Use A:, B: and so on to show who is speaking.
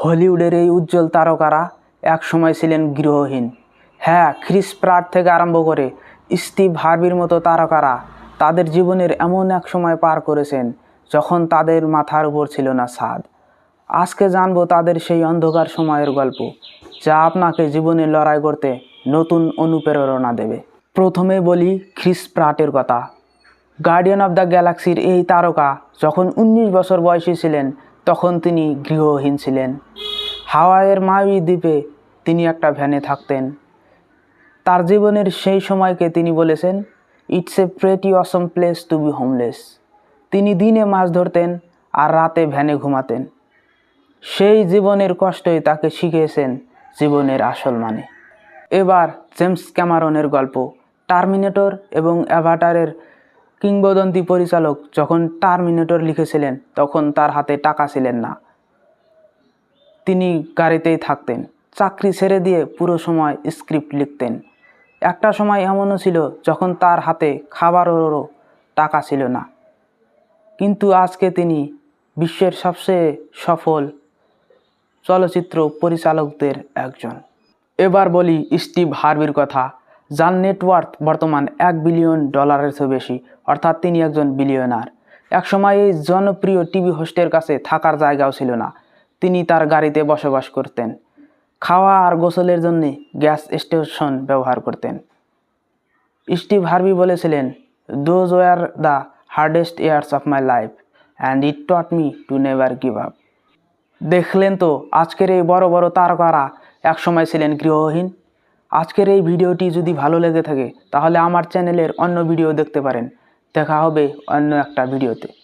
A: হলিউডের এই উজ্জ্বল তারকারা একসময় ছিলেন গৃহহীন। হ্যাঁ, ক্রিস প্রাট থেকে আরম্ভ করে স্টিভ হার্ভির মতো তারকারা তাদের জীবনের এমন এক সময় পার করেছেন যখন তাদের মাথার উপর ছিল না ছাদ। আজকে জানবো তাদের সেই অন্ধকার সময়ের গল্প, যা আপনাকে জীবনে লড়াই করতে নতুন অনুপ্রেরণা দেবে। প্রথমে বলি ক্রিস প্রাটের কথা। গার্ডিয়ান অব দ্য গ্যালাক্সির এই তারকা যখন 19 বছর বয়সী ছিলেন তখন তিনি গৃহহীন ছিলেন। হাওয়াইয়ের মাউই দ্বীপে তিনি একটা ভ্যানে থাকতেন। তার জীবনের সেই সময়কে তিনি বলেছেন, it's a pretty awesome place to be homeless. তিনি দিনে মাছ ধরতেন আর রাতে ভ্যানে ঘুমাতেন। সেই জীবনের কষ্টই তাকে শিখিয়েছেন জীবনের আসল মানে। এবার জেমস ক্যামেরনের গল্প। টার্মিনেটর এবং অ্যাভাটারের কিংবদন্তি পরিচালক যখন টার্মিনেটর লিখেছিলেন তখন তার হাতে টাকা ছিলেন না। তিনি গাড়িতেই থাকতেন, চাকরি ছেড়ে দিয়ে পুরো সময় স্ক্রিপ্ট লিখতেন। একটা সময় এমনও ছিল যখন তার হাতে খাবারেরও টাকা ছিল না। কিন্তু আজকে তিনি বিশ্বের সবচেয়ে সফল চলচ্চিত্র পরিচালকদের একজন। এবার বলি স্টিভ হার্ভির কথা, যার নেটওয়ার্থ বর্তমান $1 বিলিয়ন চেয়ে বেশি, অর্থাৎ তিনি একজন বিলিয়নার। একসময় এই জনপ্রিয় টিভি হোস্টের কাছে থাকার জায়গাও ছিল না। তিনি তার গাড়িতে বসবাস করতেন, খাওয়া আর গোসলের জন্য গ্যাস স্টেশন ব্যবহার করতেন। স্টিভ হার্ভি বলেছিলেন, those were the hardest years of my life and it taught me two never give up. দেখলেন তো, আজকের এই বড় বড় তারকারা একসময় ছিলেন গৃহহীন। আজকের এই ভিডিওটি যদি ভালো লেগে থাকে তাহলে আমার চ্যানেলের অন্য ভিডিও দেখতে পারেন। দেখা হবে অন্য একটা ভিডিওতে।